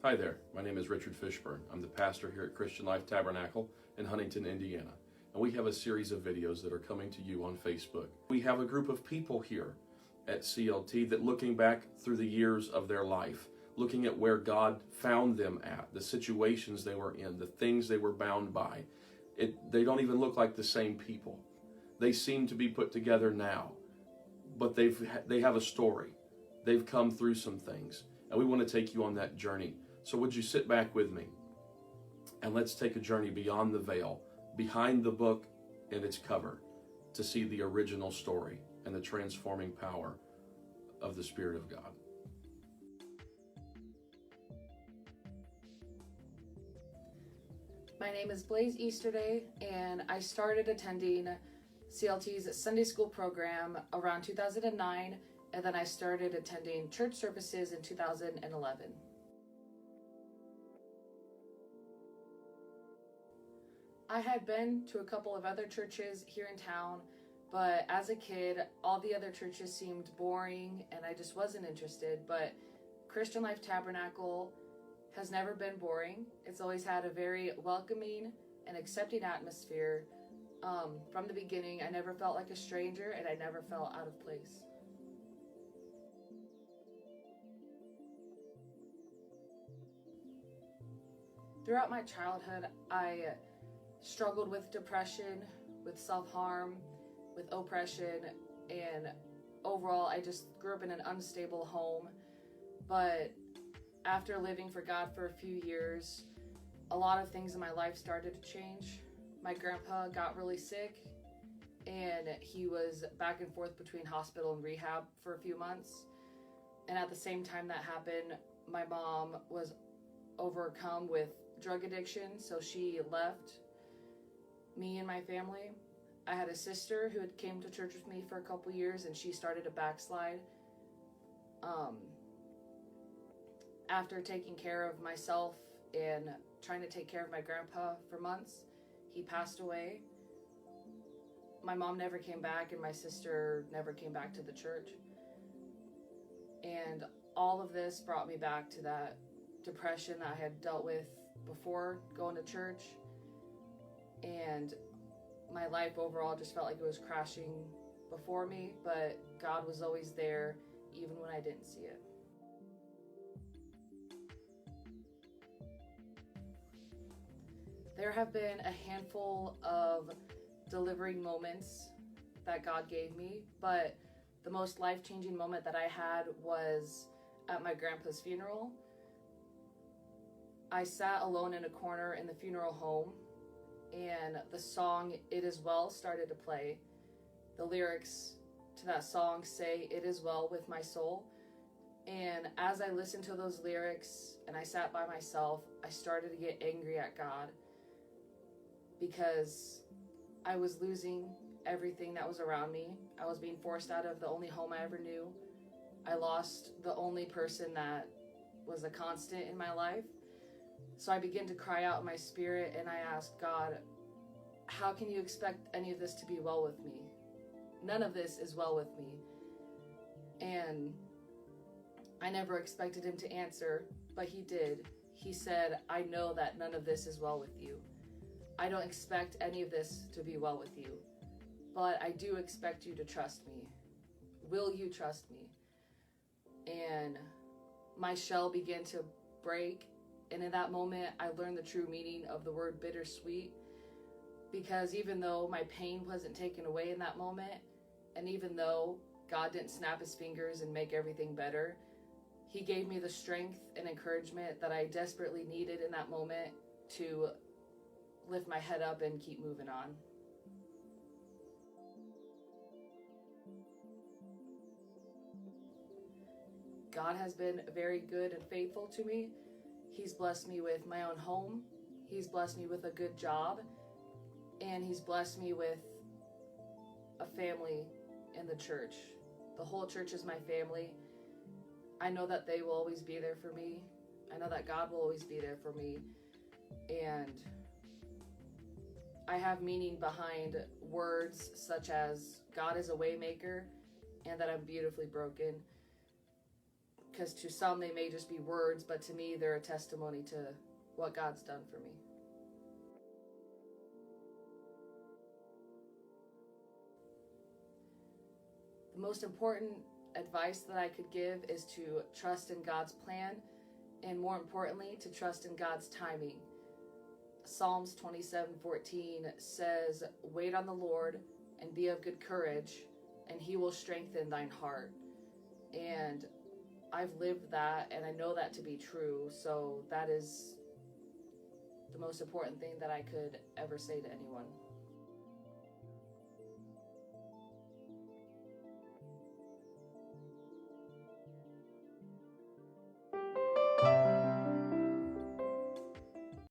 Hi there, my name is Richard Fishburne. I'm the pastor here at Christian Life Tabernacle in Huntington, Indiana. And we have a series of videos that are coming to you on Facebook. We have a group of people here at CLT that looking back through the years of their life, looking at where God found them at, the situations they were in, the things they were bound by. They don't even look like the same people. They seem to be put together now, but they have a story. They've come through some things, and we want to take you on that journey. So would you sit back with me, and let's take a journey beyond the veil, behind the book and its cover, to see the original story and the transforming power of the Spirit of God. My name is Blaze Easterday, and I started attending CLT's Sunday school program around 2009, and then I started attending church services in 2011. I had been to a couple of other churches here in town, but as a kid, all the other churches seemed boring and I just wasn't interested. But Christian Life Tabernacle has never been boring. It's always had a very welcoming and accepting atmosphere. From the beginning, I never felt like a stranger and I never felt out of place. Throughout my childhood, I struggled with depression, with self-harm, with oppression, and overall I just grew up in an unstable home. But after living for God for a few years, a lot of things in my life started to change. My grandpa got really sick and he was back and forth between hospital and rehab for a few months. And at the same time that happened, my mom was overcome with drug addiction, so she left me and my family. I had a sister who had came to church with me for a couple years and she started to backslide. After taking care of myself and trying to take care of my grandpa for months, he passed away. My mom never came back and my sister never came back to the church. And all of this brought me back to that depression that I had dealt with before going to church. And my life overall just felt like it was crashing before me, but God was always there even when I didn't see it. There have been a handful of delivering moments that God gave me, but the most life-changing moment that I had was at my grandpa's funeral. I sat alone in a corner in the funeral home, and the song "It Is Well" started to play. The lyrics to that song say, "It is well with my soul." And as I listened to those lyrics and I sat by myself, I started to get angry at God because I was losing everything that was around me. I was being forced out of the only home I ever knew. I lost the only person that was a constant in my life. So I began to cry out in my spirit and I asked God, how can you expect any of this to be well with me? None of this is well with me. And I never expected him to answer, but he did. He said, I know that none of this is well with you. I don't expect any of this to be well with you, but I do expect you to trust me. Will you trust me? And my shell began to break. And in that moment, I learned the true meaning of the word bittersweet, because even though my pain wasn't taken away in that moment, and even though God didn't snap his fingers and make everything better, he gave me the strength and encouragement that I desperately needed in that moment to lift my head up and keep moving on. God has been very good and faithful to me. He's blessed me with my own home. He's blessed me with a good job. And he's blessed me with a family in the church. The whole church is my family. I know that they will always be there for me. I know that God will always be there for me. And I have meaning behind words such as God is a way maker and that I'm beautifully broken. because to some they may just be words, but to me they're a testimony to what God's done for me. The most important advice that I could give is to trust in God's plan, and more importantly, to trust in God's timing. Psalms 27:14 says, "Wait on the Lord and be of good courage, and he will strengthen thine heart." And I've lived that, and I know that to be true, so that is the most important thing that I could ever say to anyone.